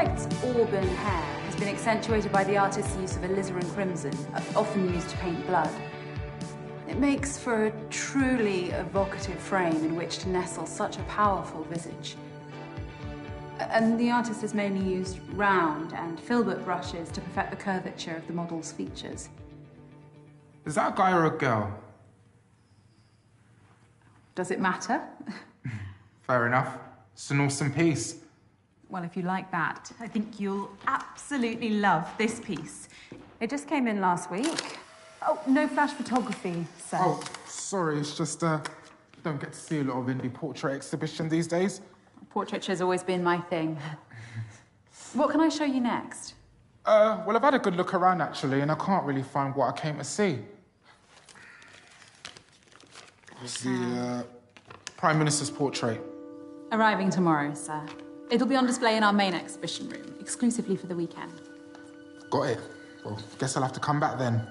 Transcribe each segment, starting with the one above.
subject's auburn hair has been accentuated by the artist's use of alizarin crimson, often used to paint blood. It makes for a truly evocative frame in which to nestle such a powerful visage. And the artist has mainly used round and filbert brushes to perfect the curvature of the model's features. Is that a guy or a girl? Does it matter? Fair enough. It's an awesome piece. Well, if you like that, I think you'll absolutely love this piece. It just came in last week. Oh, no flash photography, sir. Oh, sorry, it's just, don't get to see a lot of indie portrait exhibitions these days. Portraiture's always been my thing. What can I show you next? Well, I've had a good look around, actually, and I can't really find what I came to see. It's the, Prime Minister's portrait. Arriving tomorrow, sir. It'll be on display in our main exhibition room, exclusively for the weekend. Got it. Well, guess I'll have to come back then.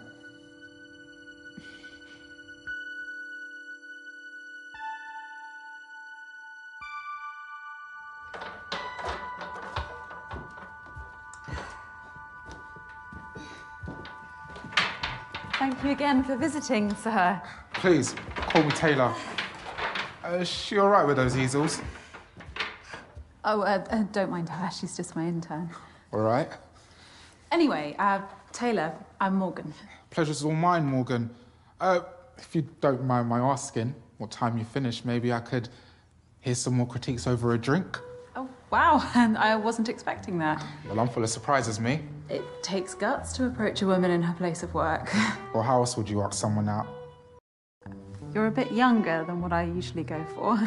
Thank you again for visiting, sir. Please, call me Taylor. Is she all right with those easels? Oh, don't mind her. She's just my intern. All right. Anyway, Taylor, I'm Morgan. Pleasure's all mine, Morgan. If you don't mind my asking, what time you finish, maybe I could hear some more critiques over a drink? Oh, wow. And I wasn't expecting that. Well, I'm full of surprises, me. It takes guts to approach a woman in her place of work. Well, how else would you ask someone out? You're a bit younger than what I usually go for.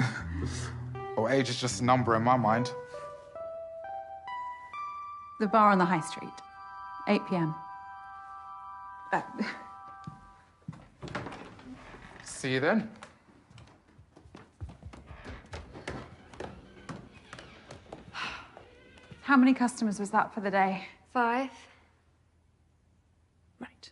Well, age is just a number in my mind. The bar on the high street. 8 p.m. See you then. How many customers was that for the day? 5. Right.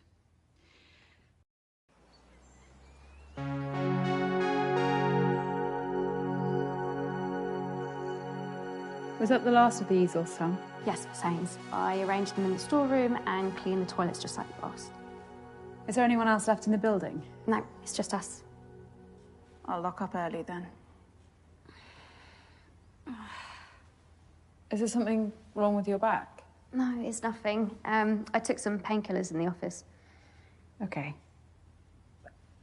Was that the last of the easels, Sam? Yes, Miss Haynes. I arranged them in the storeroom and cleaned the toilets just like the boss. Is there anyone else left in the building? No, it's just us. I'll lock up early then. Is there something wrong with your back? No, it's nothing. I took some painkillers in the office. Okay.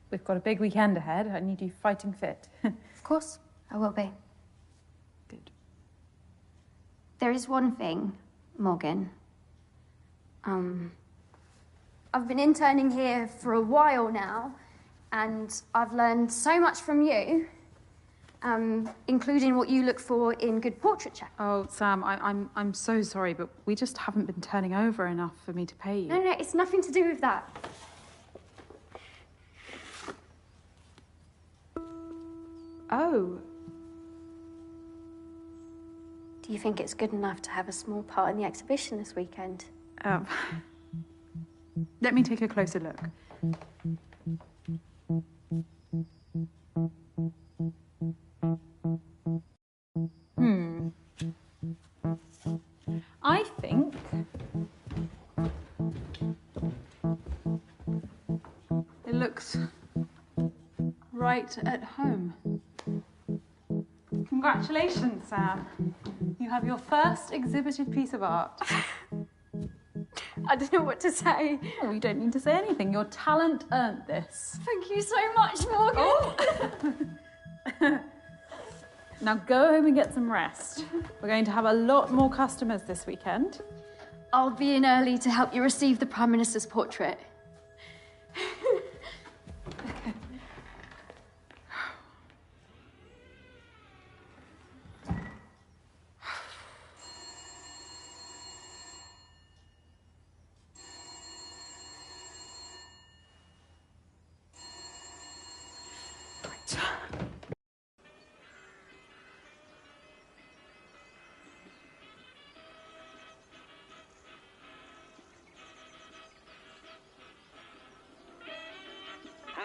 We've got a big weekend ahead. I need you fighting fit. Of course, I will be. Good. There is one thing, Morgan. I've been interning here for a while now, and I've learned so much from you, including what you look for in good portraiture. Oh, Sam, I'm so sorry, but we just haven't been turning over enough for me to pay you. No, it's nothing to do with that. Oh. Do you think it's good enough to have a small part in the exhibition this weekend? Let me take a closer look. I think it looks right at home. Congratulations, Sam. You have your first exhibited piece of art. I don't know what to say. Oh, you don't need to say anything. Your talent earned this. Thank you so much, Morgan. Oh. Now go home and get some rest. We're going to have a lot more customers this weekend. I'll be in early to help you receive the Prime Minister's portrait.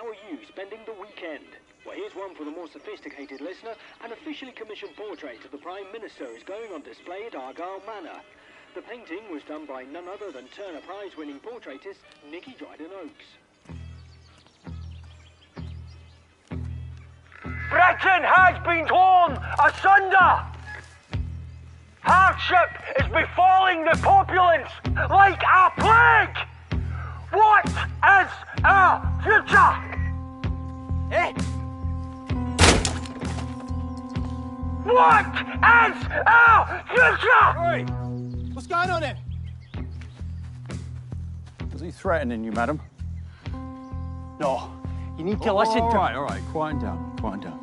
How are you spending the weekend? Well, here's one for the more sophisticated listener. An officially commissioned portrait of the Prime Minister is going on display at Argyle Manor. The painting was done by none other than Turner Prize-winning portraitist Nicky Dryden-Oakes. Britain has been torn asunder! Hardship is befalling the populace like a plague! What is our future? Eh? What is our future? Oi! What's going on here? Is he threatening you, madam? No, you need to listen to... All right, quiet down, quiet down.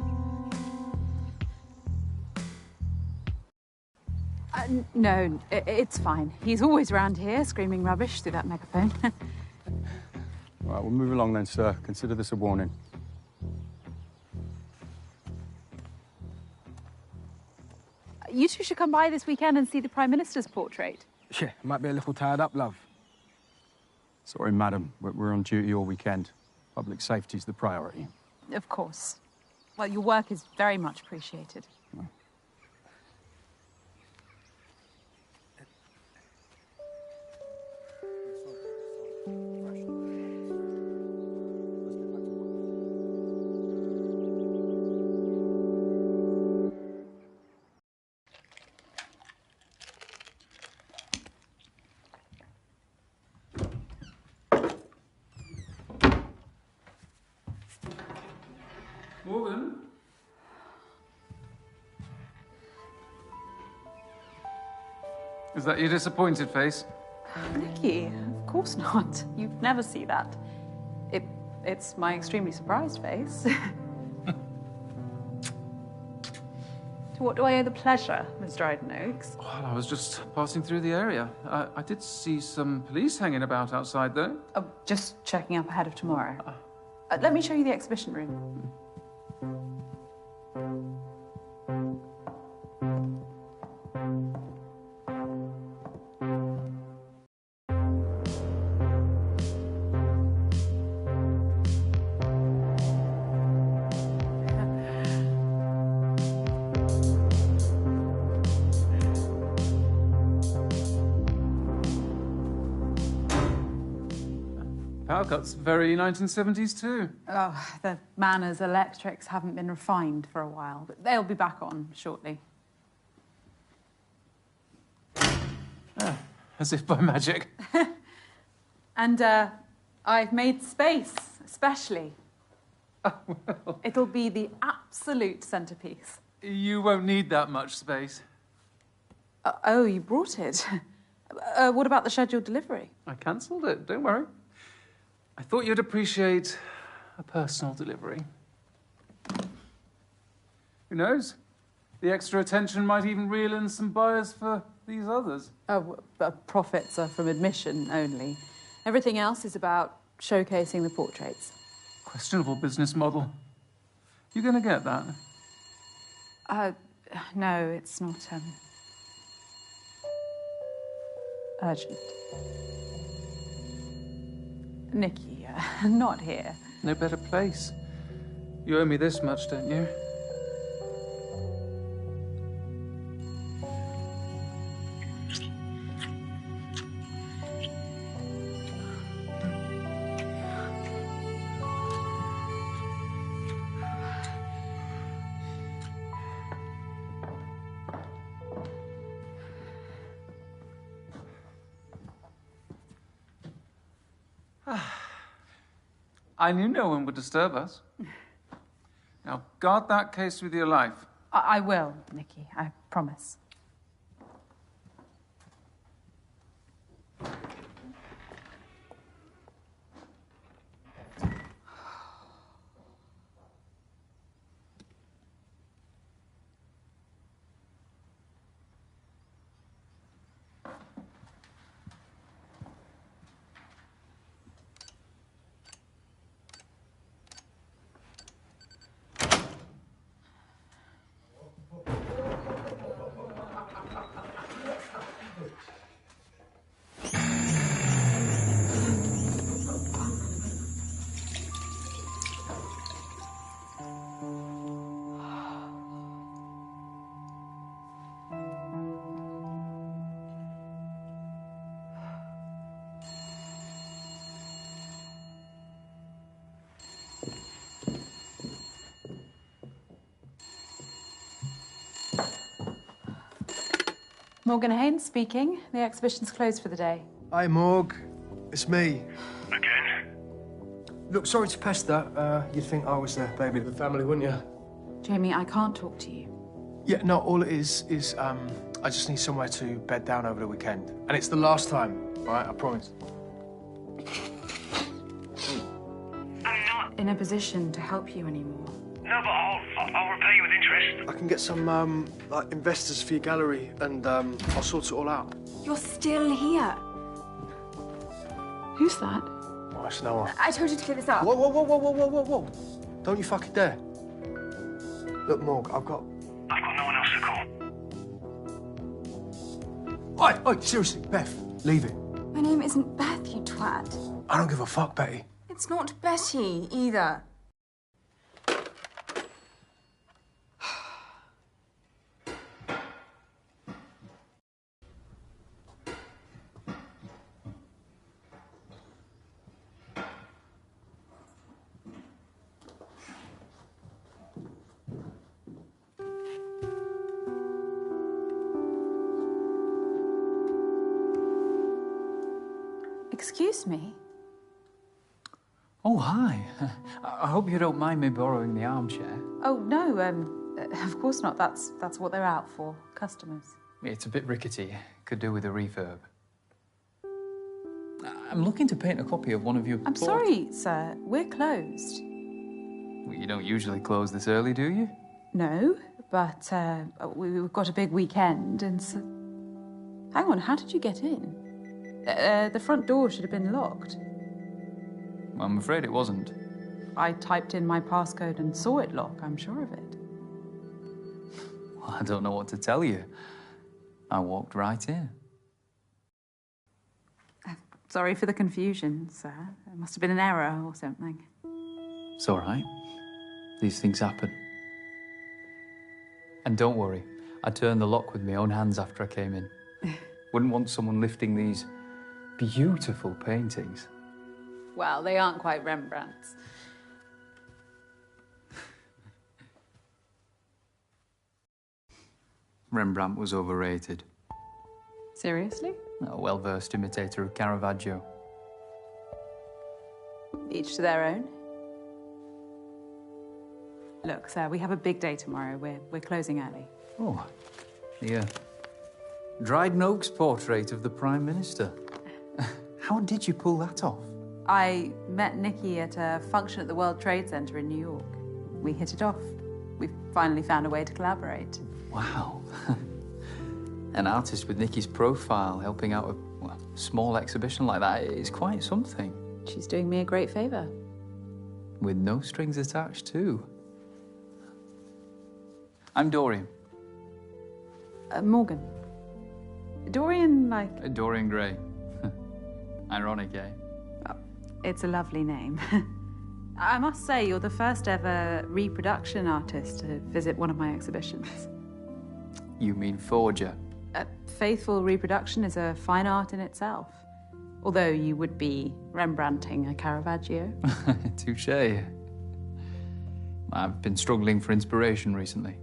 No, it's fine. He's always round here, screaming rubbish through that megaphone. All right, we'll move along then, sir. Consider this a warning. You two should come by this weekend and see the Prime Minister's portrait. Yeah, might be a little tired up, love. Sorry, madam, but we're on duty all weekend. Public safety's the priority. Of course. Well, your work is very much appreciated. Morgan? Is that your disappointed face? Nicky, of course not. You'd never see that. It's my extremely surprised face. To what do I owe the pleasure, Miss Dryden-Oakes? Well, I was just passing through the area. I did see some police hanging about outside, though. Oh, just checking up ahead of tomorrow. Let me show you the exhibition room. Power cuts, very 1970s too. Oh, the manners electrics haven't been refined for a while, but they'll be back on shortly. As if by magic. And I've made space, especially. Oh, well. It'll be the absolute centerpiece. You won't need that much space. Oh, you brought it. What about the scheduled delivery? I cancelled it, don't worry. I thought you'd appreciate a personal delivery. Who knows? The extra attention might even reel in some buyers for these others. Oh, profits are from admission only. Everything else is about showcasing the portraits. Questionable business model. You gonna get that? No, it's not, urgent. Nicky, not here. No better place. You owe me this much, don't you? I knew no one would disturb us. Now, guard that case with your life. I will, Nicky, I promise. Morgan Haynes speaking. The exhibition's closed for the day. Hi, Morg. It's me. Again? Look, sorry to pester. You'd think I was the baby of the family, wouldn't you? Jamie, I can't talk to you. Yeah, no, all it is I just need somewhere to bed down over the weekend. And it's the last time, all right? I promise. I'm not. In a position to help you anymore. No, but I'll repay you with interest. I can get some, like, investors for your gallery, and, I'll sort it all out. You're still here. Who's that? Oh, it's no one. I told you to clear this up. Whoa, whoa, whoa, whoa, whoa, whoa, whoa, whoa. Don't you fucking dare. Look, Morg, I've got no one else to call. Oi, seriously, Beth, leave it. My name isn't Beth, you twat. I don't give a fuck, Betty. It's not Betty, either. Excuse me? Oh, hi. I hope you don't mind me borrowing the armchair. Oh, no, of course not. That's what they're out for, customers. It's a bit rickety. Could do with a refurb. I'm looking to paint a copy of one of your... I'm sorry, sir. We're closed. Well, you don't usually close this early, do you? No, but we've got a big weekend, and so... Hang on, how did you get in? The front door should have been locked. Well, I'm afraid it wasn't. I typed in my passcode and saw it lock, I'm sure of it. Well, I don't know what to tell you. I walked right in. Sorry for the confusion, sir. There must have been an error or something. It's all right. These things happen. And don't worry, I turned the lock with my own hands after I came in. Wouldn't want someone lifting these beautiful paintings. Well, they aren't quite Rembrandts. Rembrandt was overrated. Seriously? A well-versed imitator of Caravaggio. Each to their own. Look, sir, we have a big day tomorrow. We're closing early. Oh, the Dryden Oak's portrait of the Prime Minister. How did you pull that off? I met Nikki at a function at the World Trade Center in New York. We hit it off. We've finally found a way to collaborate. Wow. An artist with Nikki's profile helping out a small exhibition like that is quite something. She's doing me a great favor. With no strings attached, too. I'm Dorian. Morgan. Dorian, like... Dorian Gray. Ironic, eh? Oh, it's a lovely name. I must say, you're the first ever reproduction artist to visit one of my exhibitions. You mean forger? Faithful reproduction is a fine art in itself. Although you would be Rembrandting a Caravaggio. Touché. I've been struggling for inspiration recently.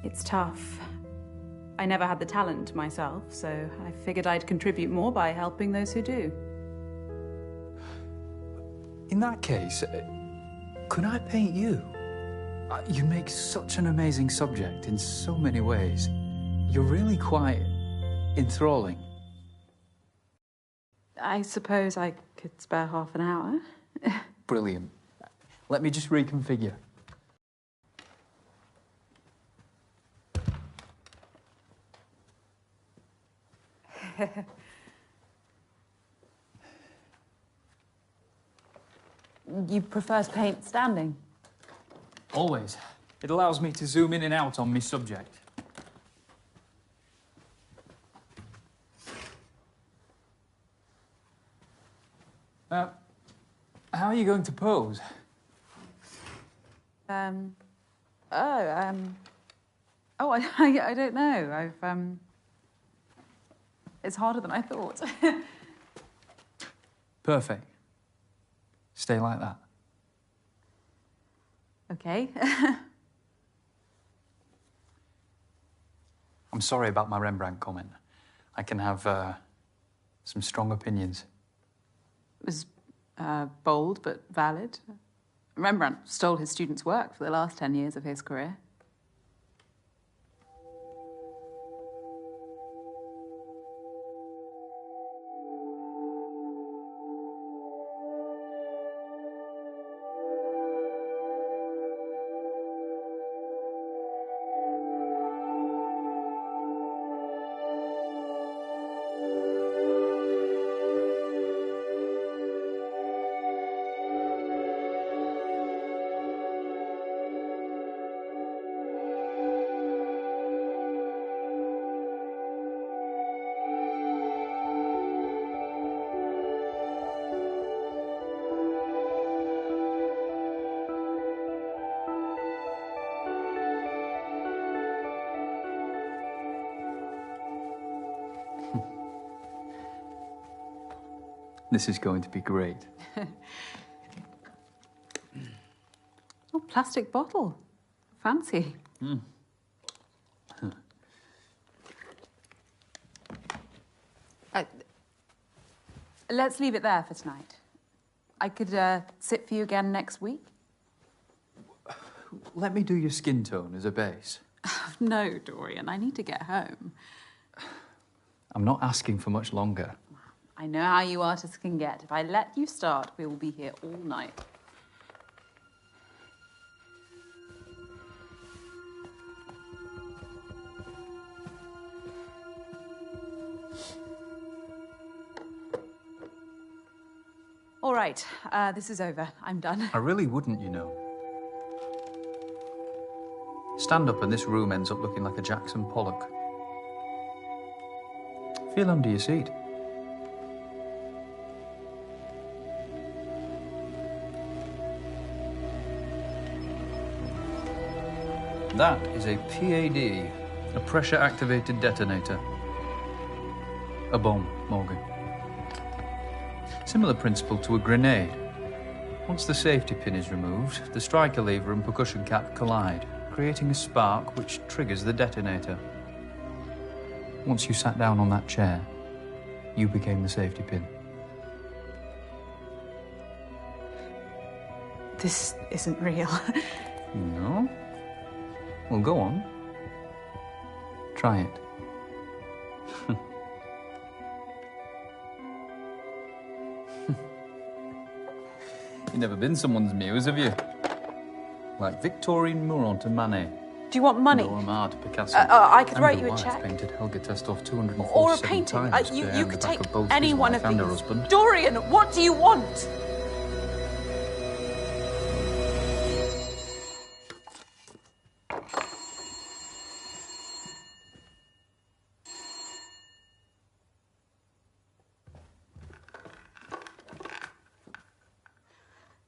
It's tough. I never had the talent myself, so I figured I'd contribute more by helping those who do. In that case, could I paint you? You make such an amazing subject in so many ways. You're really quite enthralling. I suppose I could spare half an hour. Brilliant. Let me just reconfigure. You prefer to paint standing? Always. It allows me to zoom in and out on my subject. How are you going to pose? I don't know. It's harder than I thought. Perfect. Stay like that. Okay. I'm sorry about my Rembrandt comment. I can have some strong opinions. It was bold but valid. Rembrandt stole his students' work for the last 10 years of his career. This is going to be great. Oh, plastic bottle. Fancy. Let's leave it there for tonight. I could sit for you again next week. Let me do your skin tone as a base. No, Dorian, I need to get home. I'm not asking for much longer. I know how you artists can get. If I let you start, we will be here all night. All right, this is over. I'm done. I really wouldn't, you know. Stand up and this room ends up looking like a Jackson Pollock. Feel under your seat. That is a PAD, a pressure-activated detonator. A bomb, Morgan. Similar principle to a grenade. Once the safety pin is removed, the striker lever and percussion cap collide, creating a spark which triggers the detonator. Once you sat down on that chair, you became the safety pin. This isn't real. No? Well, go on. Try it. You've never been someone's muse, have you? Like Victorine Murat to Manet. Do you want money? Or to Picasso. I could write And you a wife check. Painted Helga Testov 247 Or a painting. times. You could take both any his one wife of and her these. husband. Dorian, what do you want?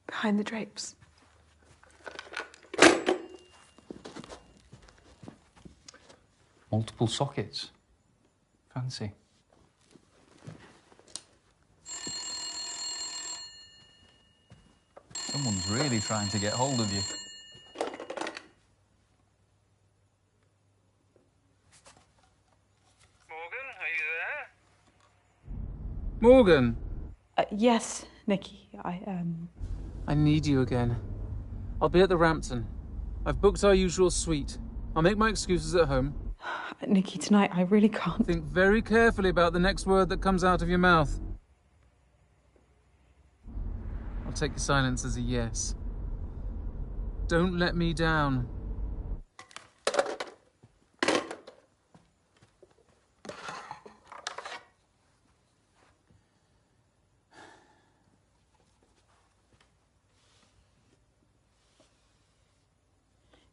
Behind the drapes. Multiple sockets. Fancy. Someone's really trying to get hold of you. Morgan, are you there? Morgan, Yes, Nikki. I need you again. I'll be at the Rampton. I've booked our usual suite. I'll make my excuses at home. Nikki, tonight I really can't. Think very carefully about the next word that comes out of your mouth. I'll take your silence as a yes. Don't let me down.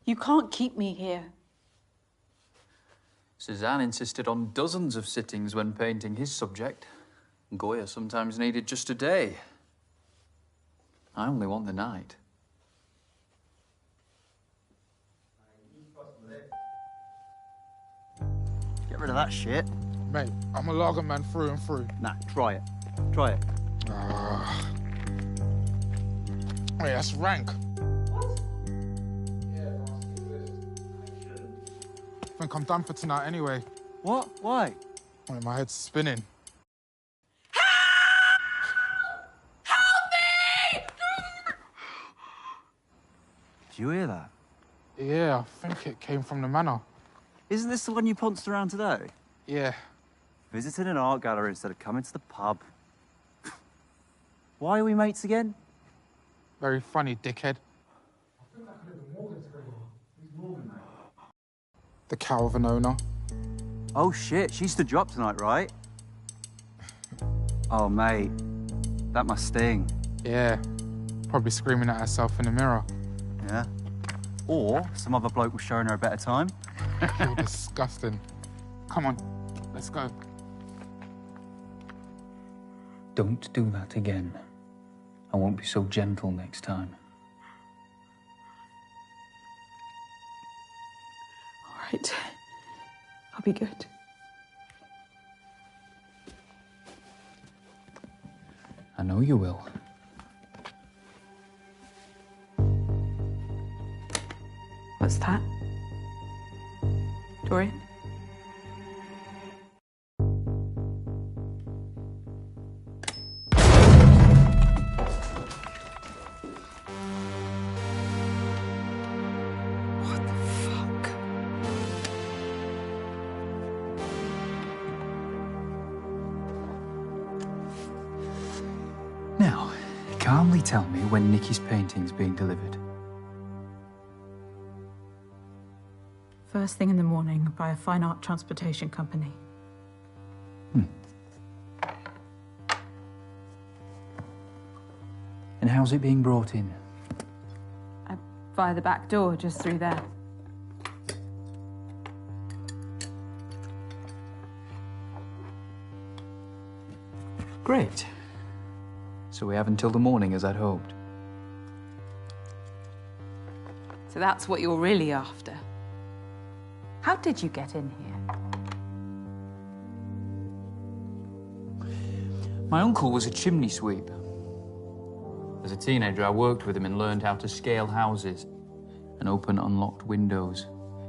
You can't keep me here. Cézanne insisted on dozens of sittings when painting his subject. Goya sometimes needed just a day. I only want the night. Get rid of that shit. Mate, I'm a lager man through and through. Nah, try it. Try it. Wait, that's rank. think I'm done for tonight anyway. What? Why? Oh, my head's spinning. Did you hear that? Yeah, I think it came from the manor. Isn't this the one you pounced around today? Yeah. Visiting an art gallery instead of coming to the pub. Why are we mates again? Very funny, dickhead. The cow of an owner. Oh shit, she's to drop tonight, right? Oh mate, that must sting. Yeah. Probably screaming at herself in the mirror. Yeah. Or some other bloke was showing her a better time. You're disgusting. Come on, let's go. Don't do that again. I won't be so gentle next time. All right. I'll be good. I know you will. What's that? Dorian? What the fuck? Now, calmly tell me when Nikki's painting's being delivered. First thing in the morning by a fine art transportation company. And how's it being brought in? Via the back door, just through there. Great. So we have until the morning as I'd hoped. So that's what you're really after. How did you get in here? My uncle was a chimney sweep. As a teenager, I worked with him and learned how to scale houses and open unlocked windows.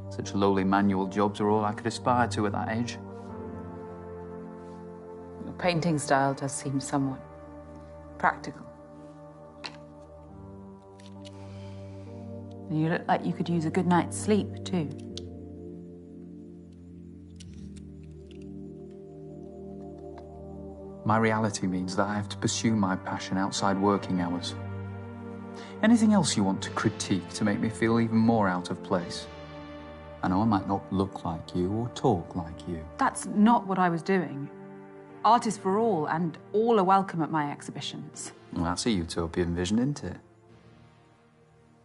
Such lowly manual jobs are all I could aspire to at that age. Your painting style does seem somewhat practical. And you look like you could use a good night's sleep, too. My reality means that I have to pursue my passion outside working hours. Anything else you want to critique to make me feel even more out of place? I know I might not look like you or talk like you. That's not what I was doing. Art is for all, and all are welcome at my exhibitions. Well, that's a utopian vision, isn't it?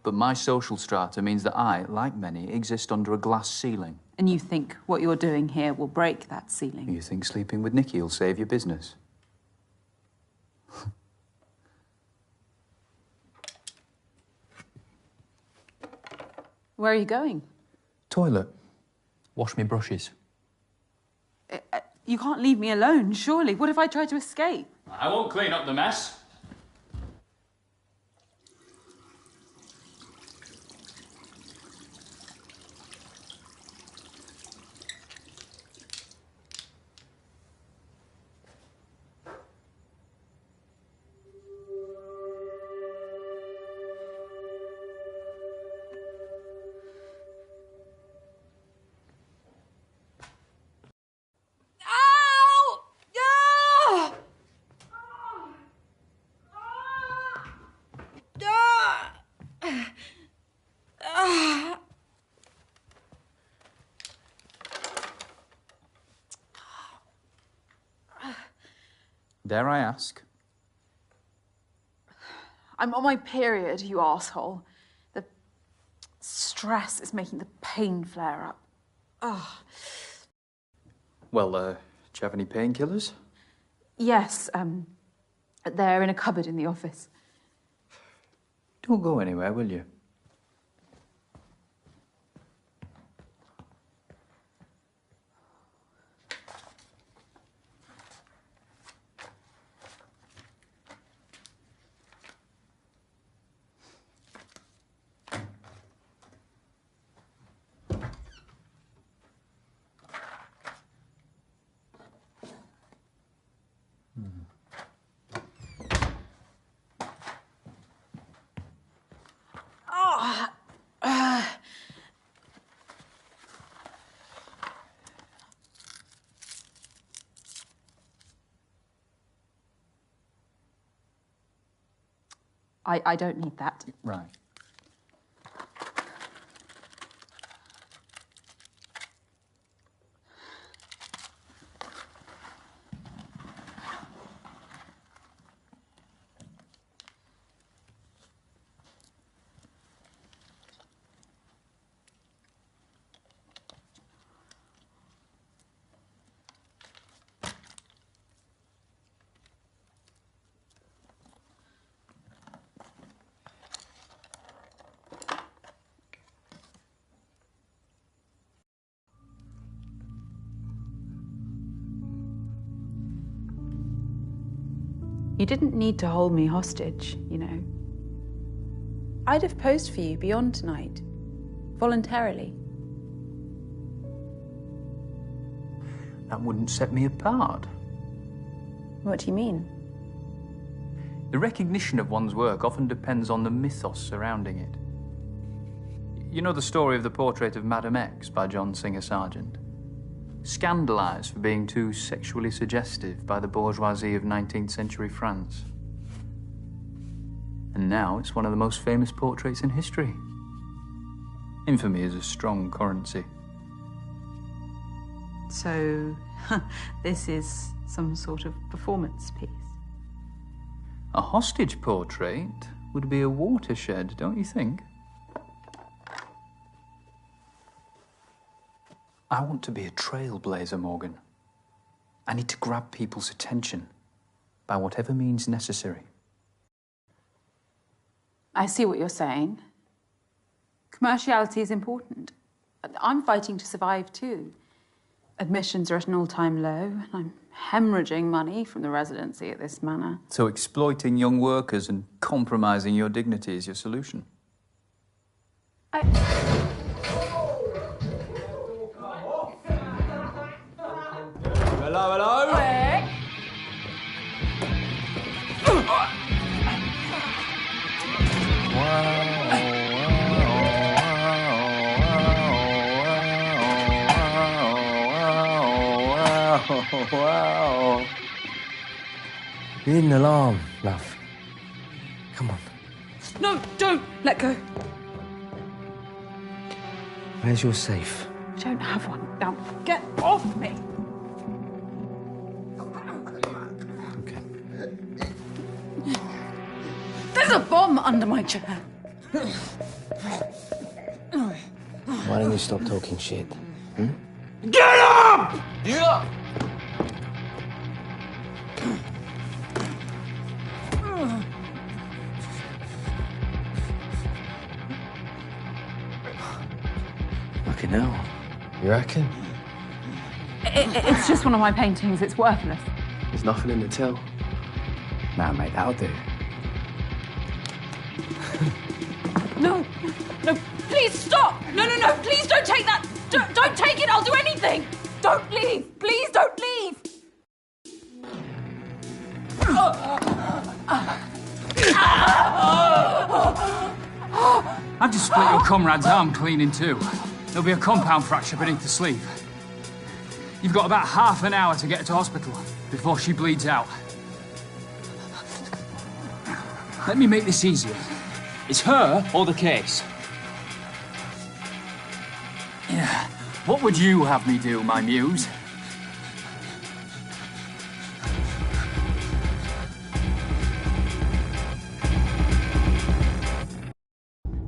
But my social strata means that I, like many, exist under a glass ceiling. And you think what you're doing here will break that ceiling? You think sleeping with Nikki will save your business? Where are you going? Toilet. Wash me brushes. You can't leave me alone, surely. What if I try to escape? I won't clean up the mess. Dare I ask? I'm on my period, you asshole. The stress is making the pain flare up. Ugh. Well, do you have any painkillers? Yes, they're in a cupboard in the office. Don't go anywhere, will you? I don't need that. Right. You didn't need to hold me hostage, you know. I'd have posed for you beyond tonight, voluntarily. That wouldn't set me apart. What do you mean? The recognition of one's work often depends on the mythos surrounding it. You know the story of the portrait of Madame X by John Singer Sargent? Scandalised for being too sexually suggestive by the bourgeoisie of 19th century France. And now it's one of the most famous portraits in history. Infamy is a strong currency. So, this is some sort of performance piece. A hostage portrait would be a watershed, don't you think? I want to be a trailblazer, Morgan. I need to grab people's attention by whatever means necessary. I see what you're saying. Commerciality is important. I'm fighting to survive too. Admissions are at an all-time low, and I'm hemorrhaging money from the residency at this manor. So exploiting young workers and compromising your dignity is your solution? Hello, hello? Quick! Wow. You need an alarm, love. Come on. No, don't! Let go. Where's your safe? I don't have one. Now, get off me! Okay. There's a bomb under my chair. Why don't you stop talking shit? Hmm? Get up! Yeah! Fucking hell. You reckon? It's just one of my paintings. It's worthless. There's nothing in the till. Nah, mate, that'll do. No, no, please stop! No, no, no, please don't take that! Don't take it, I'll do anything! Don't leave! Please don't leave! I've just split your comrade's arm clean in two. There'll be a compound fracture beneath the sleeve. You've got about half an hour to get her to hospital before she bleeds out. Let me make this easier. It's her or the case. Yeah. What would you have me do, my muse?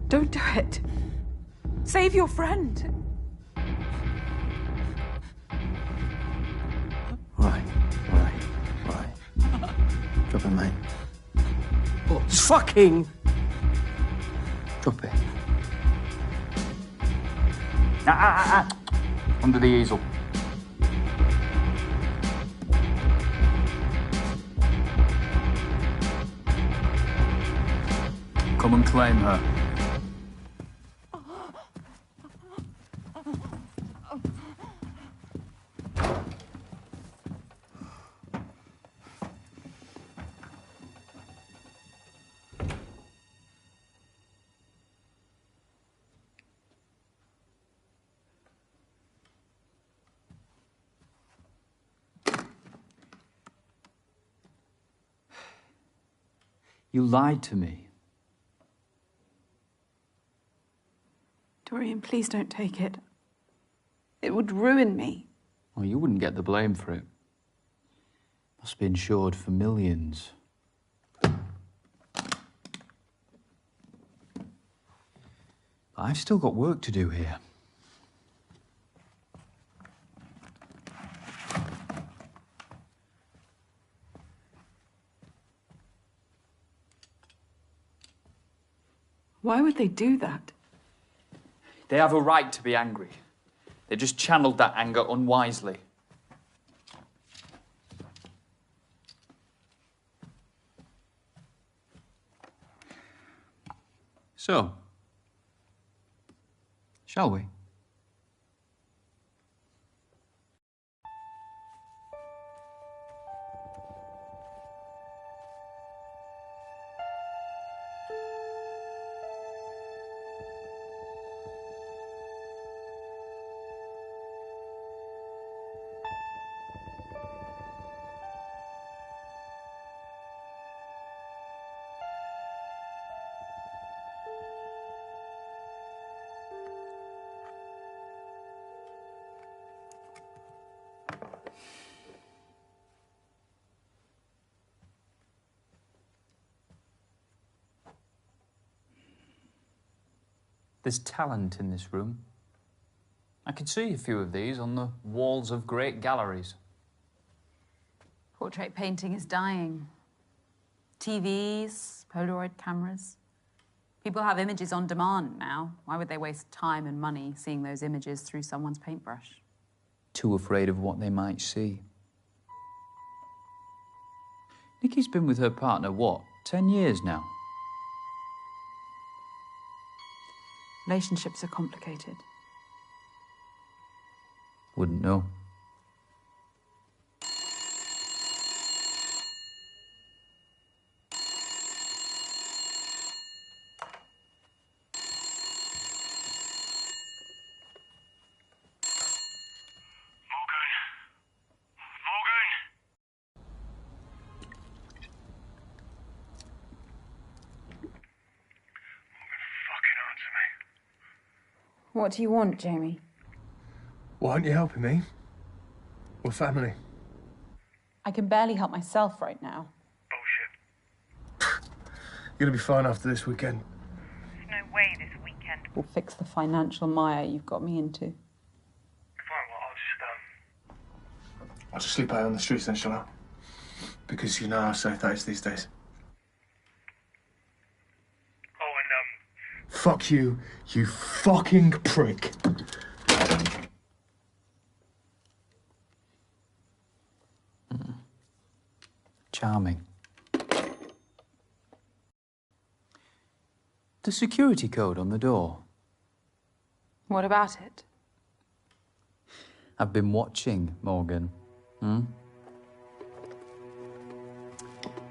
Don't do it. Save your friend. Right. Drop it, mate. What? Fucking... Drop it. Under the easel. Come and claim her. You lied to me Dorian, please don't take it. It would ruin me. Well, you wouldn't get the blame for it. Must be insured for millions. I've still got work to do here. Why would they do that? They have a right to be angry. They just channeled that anger unwisely. So, shall we? There's talent in this room. I can see a few of these on the walls of great galleries. Portrait painting is dying. TVs, Polaroid cameras. People have images on demand now. Why would they waste time and money seeing those images through someone's paintbrush? Too afraid of what they might see. Nikki's been with her partner, what, 10 years now? Relationships are complicated. Wouldn't know. What do you want, Jamie? Why aren't you helping me? We're family. I can barely help myself right now. You're gonna be fine after this weekend. There's no way this weekend. We'll fix the financial mire you've got me into. Fine, well, I'll just sleep out on the streets then, shall I? Because you know how safe that is these days. Fuck you, you fucking prick. Charming. The security code on the door. What about it? I've been watching, Morgan.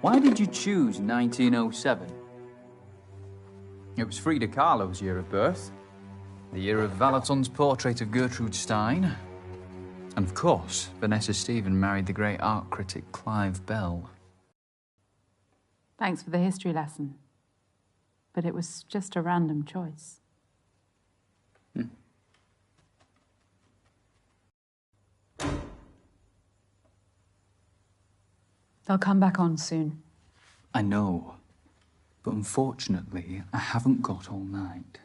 Why did you choose 1907? It was Frida Kahlo's year of birth, the year of Valaton's portrait of Gertrude Stein, and of course, Vanessa Stephen married the great art critic Clive Bell. Thanks for the history lesson. But it was just a random choice. They'll come back on soon. I know, but unfortunately, I haven't got all night.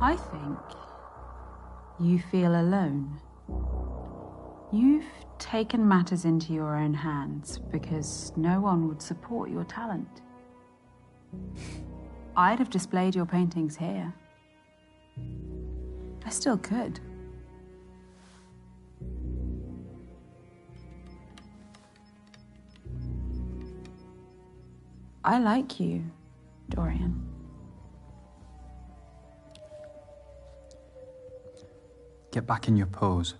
I think you feel alone. You've taken matters into your own hands because no one would support your talent. I'd have displayed your paintings here. I still could. I like you, Dorian. Get back in your pose.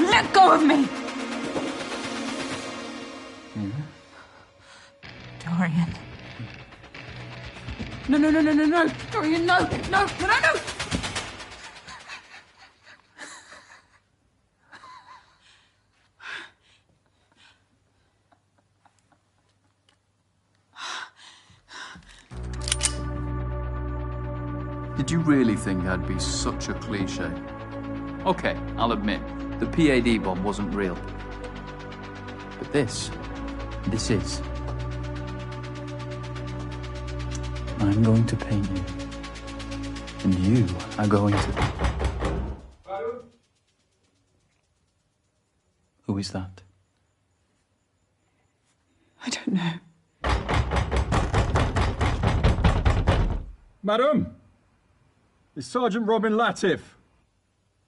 Let go of me! Dorian. No, no, no, no, no, no! Dorian, no! No, no, no, no! Did you really think I'd be such a cliche? Okay, I'll admit, the PAD bomb wasn't real. But this is. I'm going to paint you. And you are going to... Who is that? I don't know. Madam! It's Sergeant Robin Latif.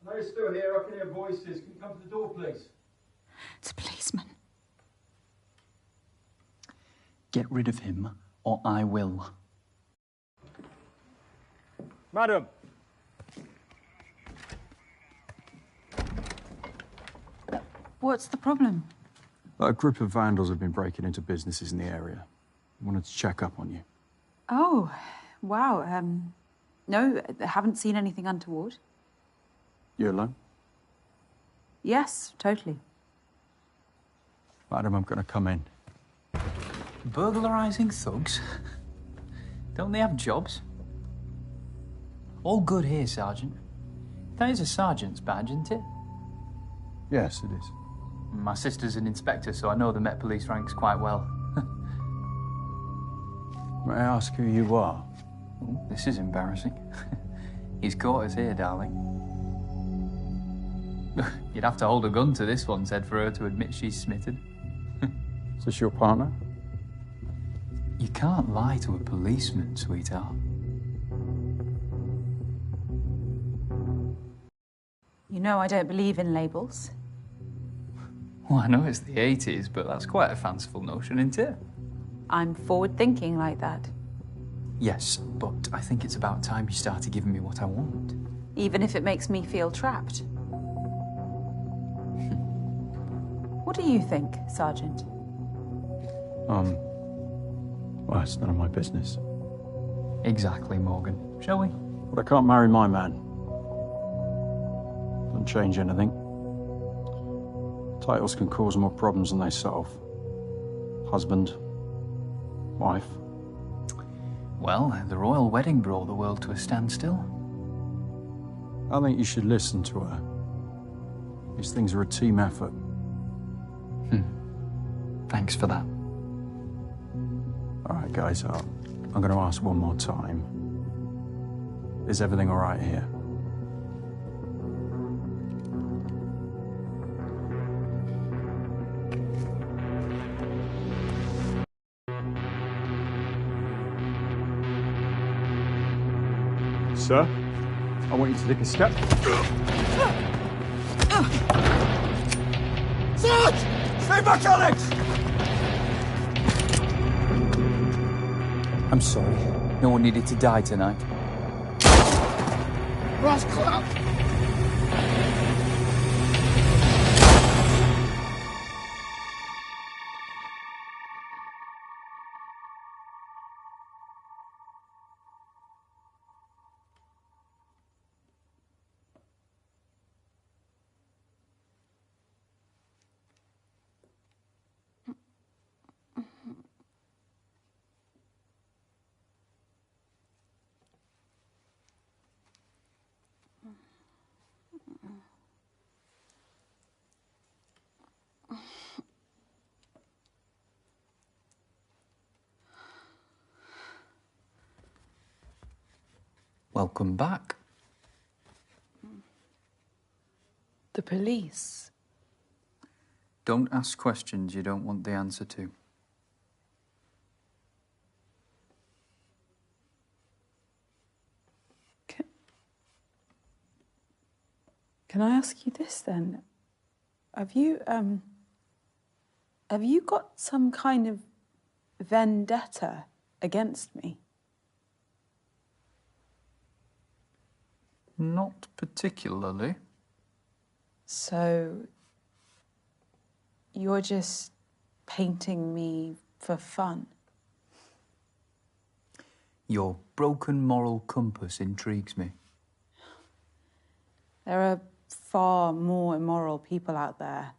I know you're still here. I can hear voices. Can you come to the door, please? It's a policeman. Get rid of him, or I will. Madam! What's the problem? A group of vandals have been breaking into businesses in the area. I wanted to check up on you. Oh, wow. No, I haven't seen anything untoward. You alone? Yes, totally. Madam, I'm going to come in. Burglarizing thugs? Don't they have jobs? All good here, Sergeant. That is a sergeant's badge, isn't it? Yes, it is. My sister's an inspector, so I know the Met Police ranks quite well. May I ask who you are? Ooh, this is embarrassing. He's caught us here, darling. You'd have to hold a gun to this one's head for her to admit she's smitten. Is this your partner? You can't lie to a policeman, sweetheart. You know I don't believe in labels. Well, I know it's the 80s, but that's quite a fanciful notion, isn't it? I'm forward-thinking like that. Yes, but I think it's about time you started giving me what I want. Even if it makes me feel trapped. What do you think, Sergeant? Well, it's none of my business. Exactly, Morgan. Shall we? But I can't marry my man. Doesn't change anything. Titles can cause more problems than they solve. Husband, wife. Well, the royal wedding brought the world to a standstill. I think you should listen to her. These things are a team effort. Thanks for that. All right, guys, I'm going to ask one more time. Is everything all right here? Sir, I want you to take a step. Sarge! Stay back, Alex! I'm sorry. No one needed to die tonight. Rascal! Welcome back. The police. Don't ask questions you don't want the answer to. Can I ask you this then? Have you got some kind of vendetta against me? Not particularly. So you're just painting me for fun? Your broken moral compass intrigues me. There are far more immoral people out there.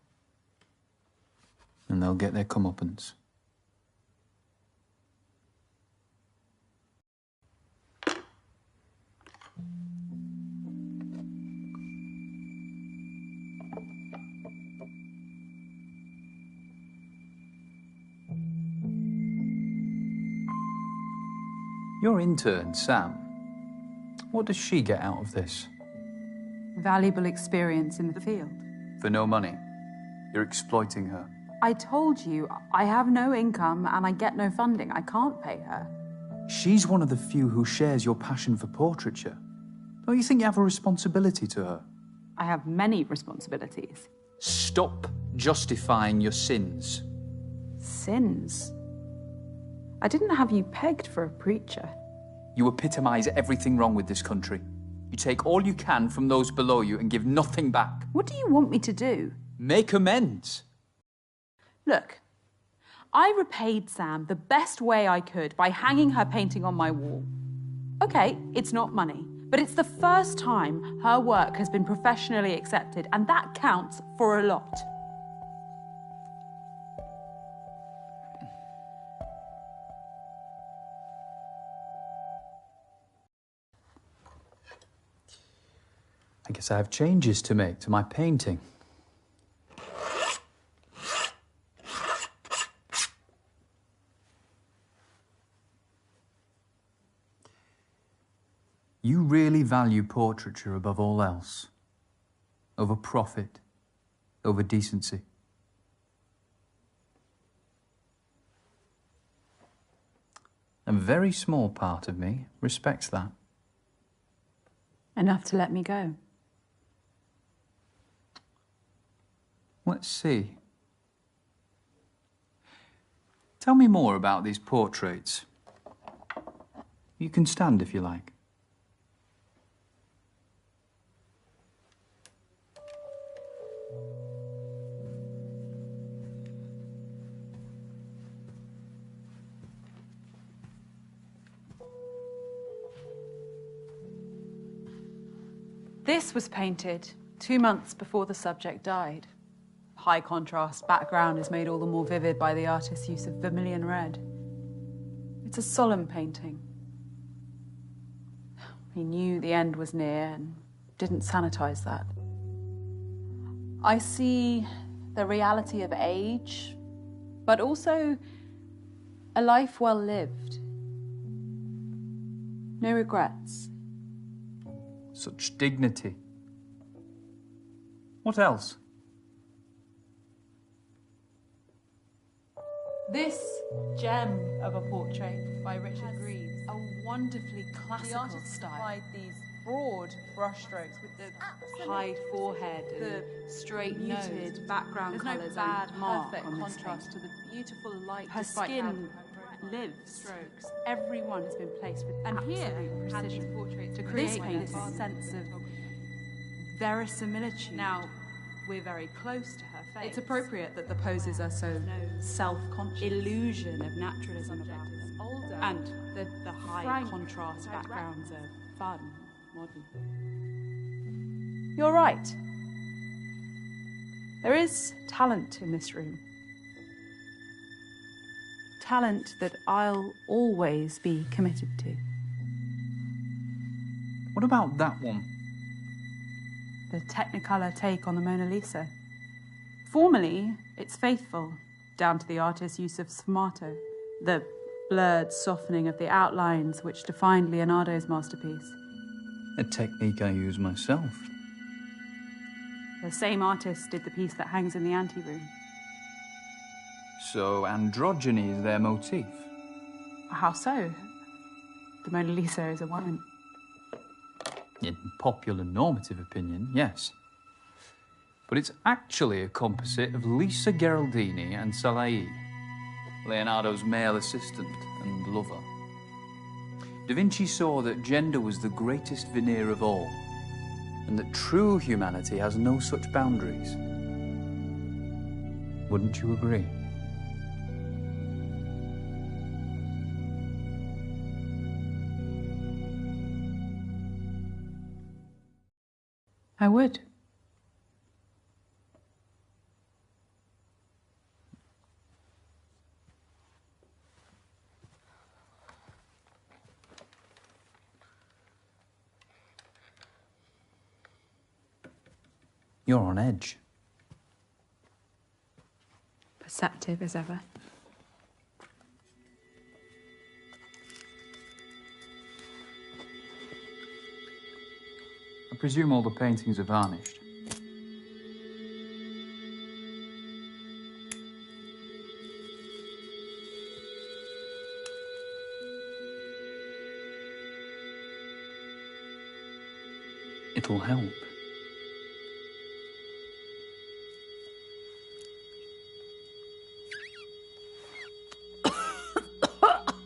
And they'll get their comeuppance. Your intern, Sam, what does she get out of this? Valuable experience in the field. For no money. You're exploiting her. I told you, I have no income and I get no funding. I can't pay her. She's one of the few who shares your passion for portraiture. Don't you think you have a responsibility to her? I have many responsibilities. Stop justifying your sins. Sins? I didn't have you pegged for a preacher. You epitomise everything wrong with this country. You take all you can from those below you and give nothing back. What do you want me to do? Make amends. Look, I repaid Sam the best way I could by hanging her painting on my wall. Okay, it's not money, but it's the first time her work has been professionally accepted, and that counts for a lot. I guess I have changes to make to my painting. You really value portraiture above all else. Over profit, over decency. A very small part of me respects that. Enough to let me go. Let's see. Tell me more about these portraits. You can stand if you like. This was painted 2 months before the subject died. High contrast background is made all the more vivid by the artist's use of vermilion red. It's a solemn painting. He knew the end was near and didn't sanitize that. I see the reality of age, but also a life well lived. No regrets. Such dignity. What else? This gem of a portrait by Richard Greaves, a wonderfully classical style. Applied these broad brushstrokes with the high forehead, the straight muted background colours, bad perfect contrast to the beautiful light. Her skin lives. Strokes. Everyone has been placed with absolute precision to create this sense of verisimilitude. Now, we're very close to her face. It's appropriate that the poses are so self-conscious. Illusion of naturalism about them. Older. And the high contrast backgrounds are fun, modern. You're right. There is talent in this room. Talent that I'll always be committed to. What about that one? The Technicolor take on the Mona Lisa. Formally, it's faithful, down to the artist's use of sfumato, the blurred softening of the outlines which defined Leonardo's masterpiece. A technique I use myself. The same artist did the piece that hangs in the anteroom. So androgyny is their motif? How so? The Mona Lisa is a woman. In popular normative opinion, yes. But it's actually a composite of Lisa Gherardini and Salai, Leonardo's male assistant and lover. Da Vinci saw that gender was the greatest veneer of all, and that true humanity has no such boundaries. Wouldn't you agree? I would. You're on edge. Perceptive as ever. I presume all the paintings are varnished. It'll help.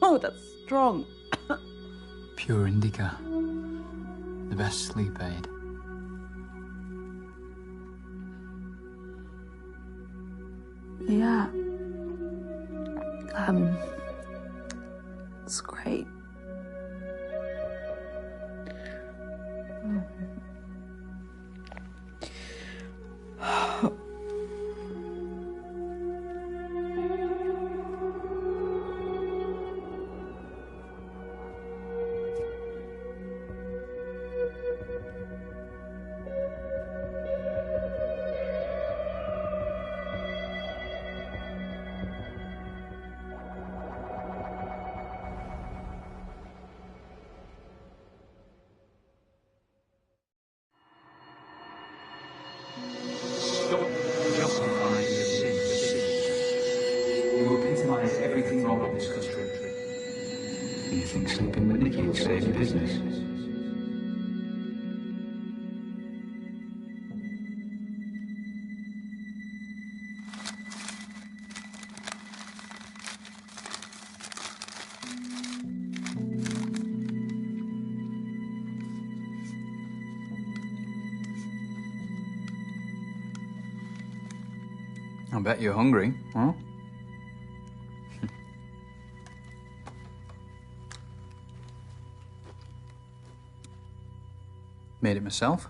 Oh, that's strong. Pure indica. The best sleep aid. Yeah. It's great. Stop justifying your sin for sin. You epitomise everything wrong in this country. You think sleeping with Nikki will save your business? I bet you're hungry, huh? Made it myself.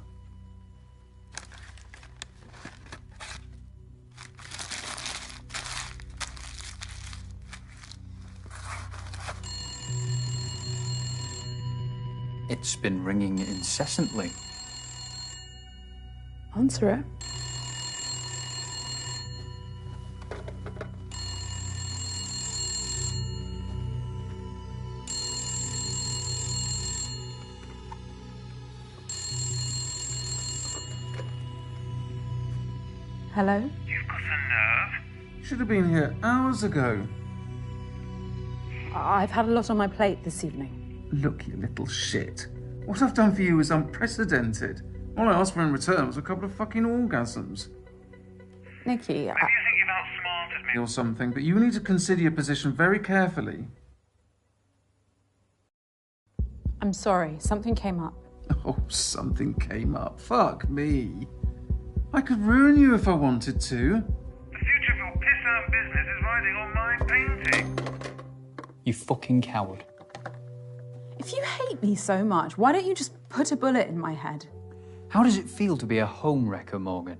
It's been ringing incessantly. Answer it. Hello? You've got a nerve. Should have been here hours ago. I've had a lot on my plate this evening. Look, you little shit. What I've done for you is unprecedented. All I asked for in return was a couple of fucking orgasms. Nikki, Maybe you think you've outsmarted me or something, but you need to consider your position very carefully. I'm sorry. Something came up. Oh, something came up. Fuck me. I could ruin you if I wanted to. The future of your piss-out business is riding on my painting. You fucking coward. If you hate me so much, why don't you just put a bullet in my head? How does it feel to be a home wrecker, Morgan?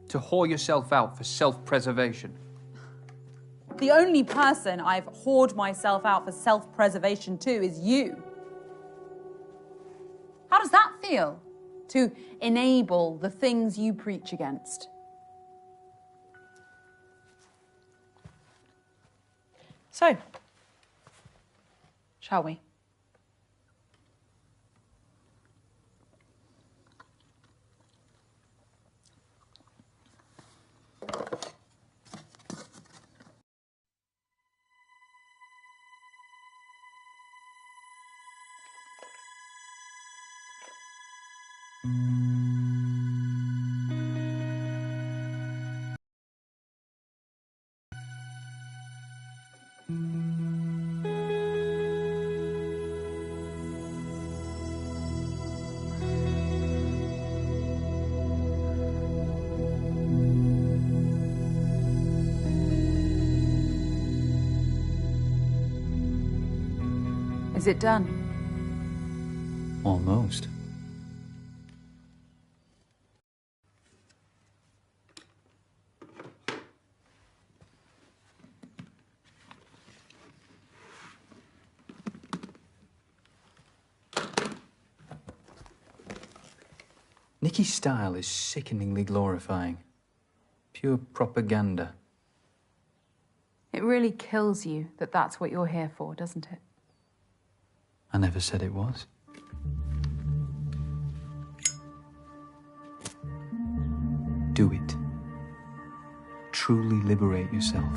To whore yourself out for self-preservation? The only person I've whored myself out for self-preservation to is you. How does that feel? To enable the things you preach against? So, shall we? Is it done? Almost. Nicky's style is sickeningly glorifying. Pure propaganda. It really kills you that that's what you're here for, doesn't it? I never said it was. Do it. Truly liberate yourself.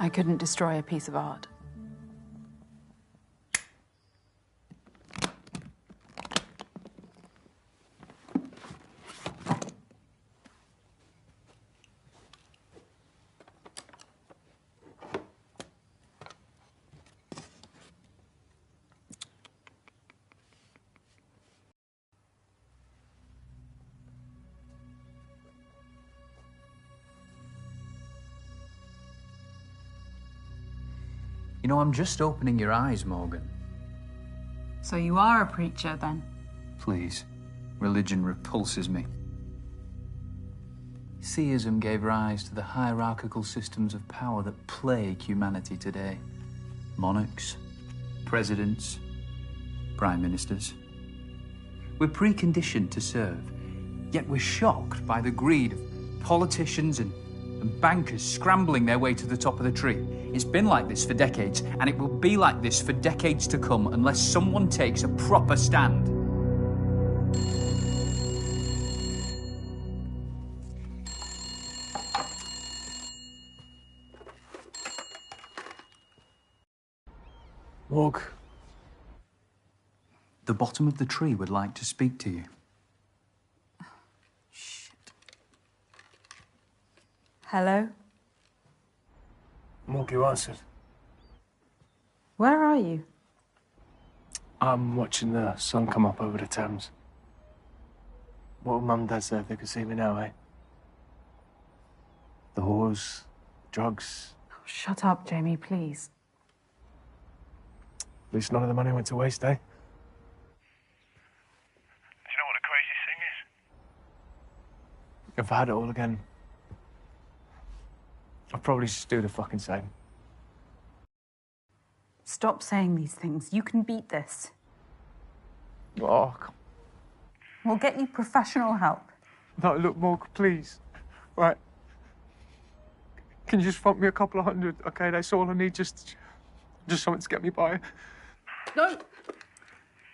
I couldn't destroy a piece of art. You know, I'm just opening your eyes, Morgan. So you are a preacher, then? Please. Religion repulses me. Theism gave rise to the hierarchical systems of power that plague humanity today. Monarchs, presidents, prime ministers. We're preconditioned to serve, yet we're shocked by the greed of politicians and bankers scrambling their way to the top of the tree. It's been like this for decades, and it will be like this for decades to come unless someone takes a proper stand. Morg. The bottom of the tree would like to speak to you. Hello? Morg, you answered. Where are you? I'm watching the sun come up over the Thames. What would Mum and Dad say if they could see me now, eh? The whores, drugs. Shut up, Jamie, please. At least none of the money went to waste, eh? Do you know what the craziest thing is? If I had it all again, I'd probably just do the fucking same. Stop saying these things. You can beat this. Oh, We'll get you professional help. no, look, Morg, please. Right. Can you just front me a couple of hundred, okay? That's all I need, just something to get me by. No!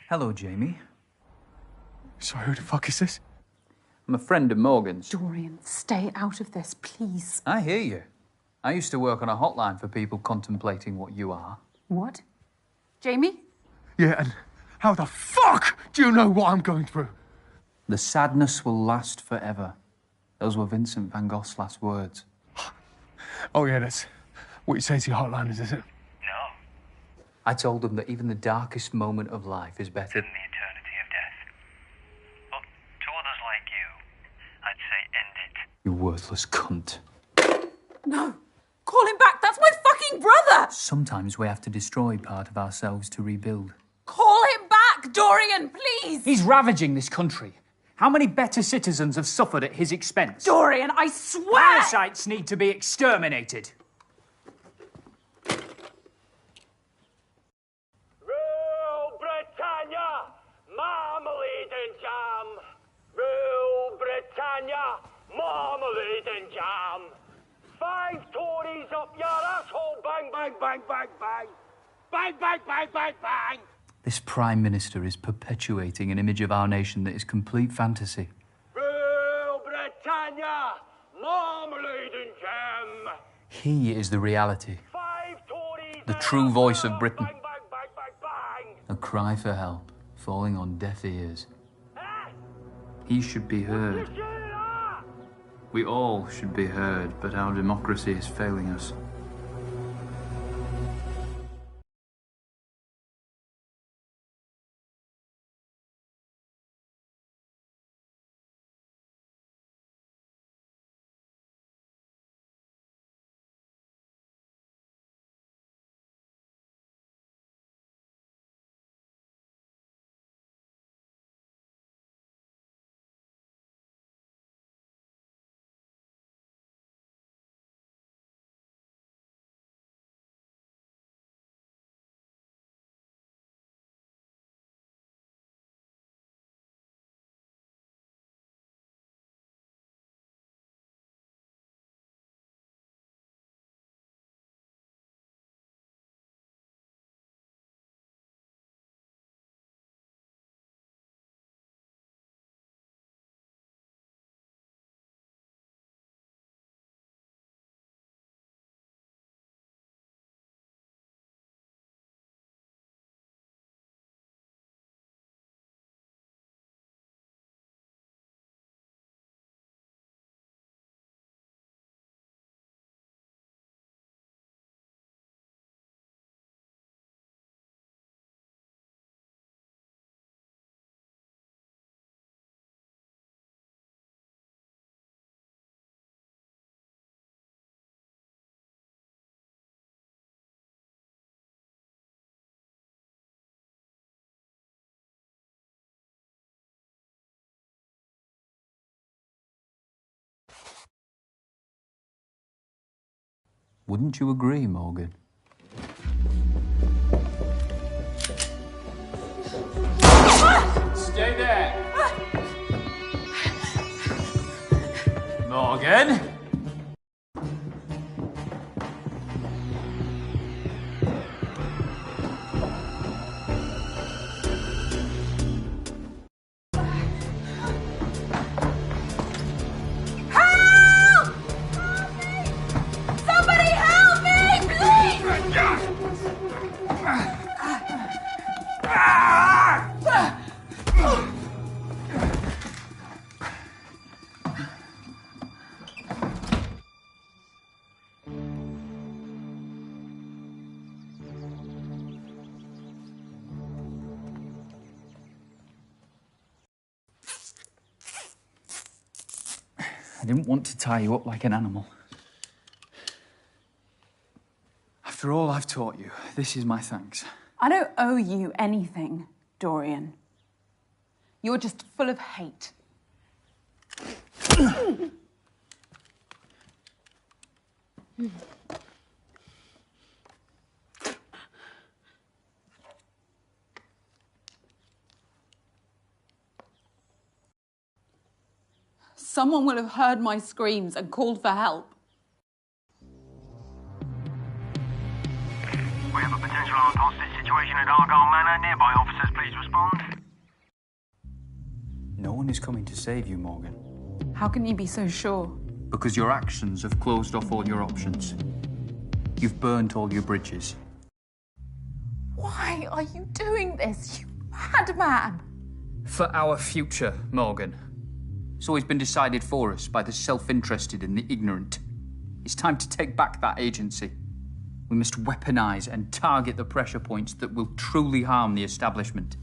Hello, Jamie. Sorry, who the fuck is this? I'm a friend of Morgan's. Dorian, stay out of this, please. I hear you. I used to work on a hotline for people contemplating what you are. What? Jamie? Yeah, and how the fuck do you know what I'm going through? The sadness will last forever. Those were Vincent van Gogh's last words. Oh, yeah, that's what you say to your hotliners, is it? No. I told them that even the darkest moment of life is better In the eternity of death. But to others like you, I'd say end it. You worthless cunt. No! Call him back! That's my fucking brother! Sometimes we have to destroy part of ourselves to rebuild. Call him back, Dorian, please! He's ravaging this country. How many better citizens have suffered at his expense? Dorian, I swear! Parasites need to be exterminated. Rule Britannia, marmalade and jam. Rule Britannia, marmalade and jam. 5 Tories up your asshole, bang, bang, bang, bang, bang. Bang, bang, bang, bang, bang. This Prime Minister is perpetuating an image of our nation that is complete fantasy. Rule Britannia, marmalade and jam. He is the reality. 5 Tories The true voice of Britain. bang, bang, bang, bang, bang. A cry for help, falling on deaf ears. He should be heard. We all should be heard, but our democracy is failing us. Wouldn't you agree, Morgan? Stay there! Morgan? I didn't want to tie you up like an animal. After all I've taught you, this is my thanks. I don't owe you anything, Dorian. You're just full of hate. Someone will have heard my screams and called for help. We have a potential armed hostage situation at Argyle Manor. Nearby officers, please respond. No one is coming to save you, Morgan. How can you be so sure? Because your actions have closed off all your options. You've burnt all your bridges. Why are you doing this, you madman? For our future, Morgan. It's always been decided for us by the self-interested and the ignorant. It's time to take back that agency. We must weaponize and target the pressure points that will truly harm the establishment.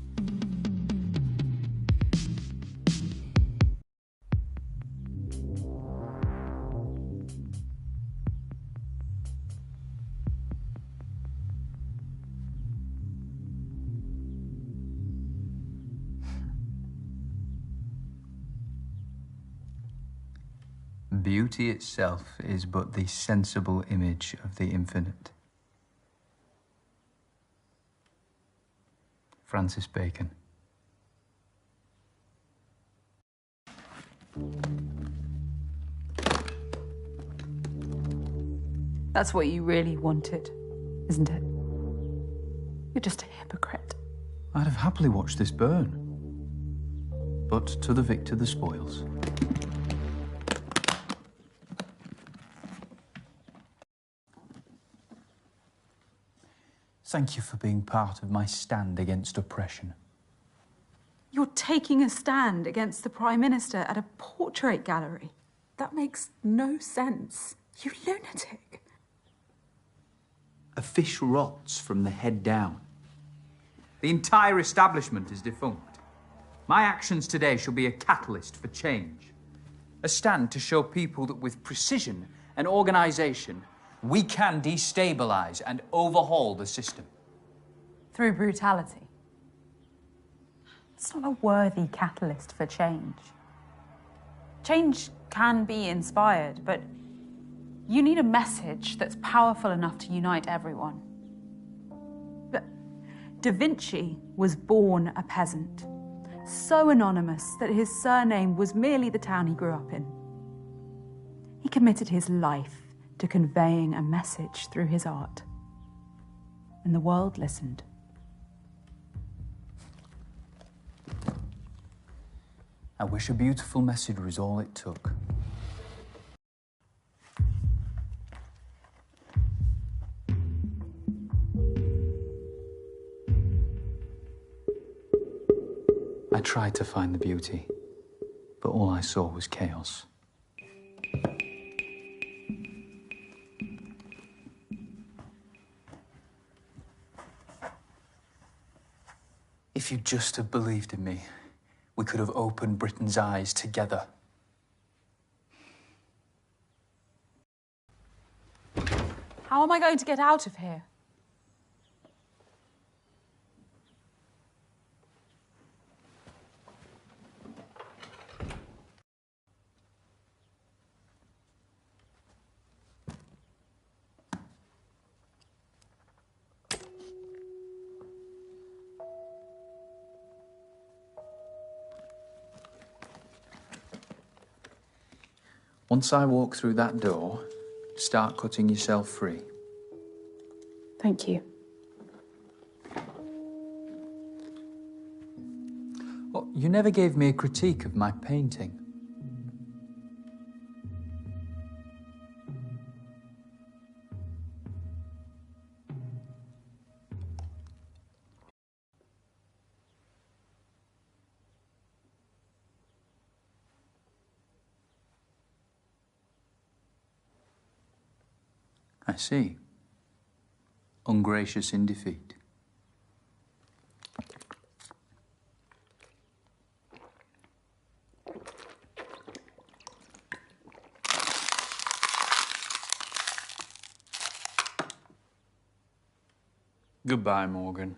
Beauty itself is but the sensible image of the infinite. Francis Bacon. That's what you really wanted, isn't it? You're just a hypocrite. I'd have happily watched this burn. But to the victor the spoils. Thank you for being part of my stand against oppression. You're taking a stand against the Prime Minister at a portrait gallery. That makes no sense. You lunatic. A fish rots from the head down. The entire establishment is defunct. My actions today shall be a catalyst for change. A stand to show people that with precision and organisation, we can destabilise and overhaul the system. Through brutality. It's not a worthy catalyst for change. Change can be inspired, but you need a message that's powerful enough to unite everyone. But Da Vinci was born a peasant, so anonymous that his surname was merely the town he grew up in. He committed his life to conveying a message through his art, and the world listened. I wish a beautiful message was all it took. I tried to find the beauty, but all I saw was chaos. If you'd just have believed in me, we could have opened Britain's eyes together. How am I going to get out of here? Once I walk through that door, start cutting yourself free. Thank you. Well, you never gave me a critique of my painting. I see. Ungracious in defeat. Goodbye, Morgan.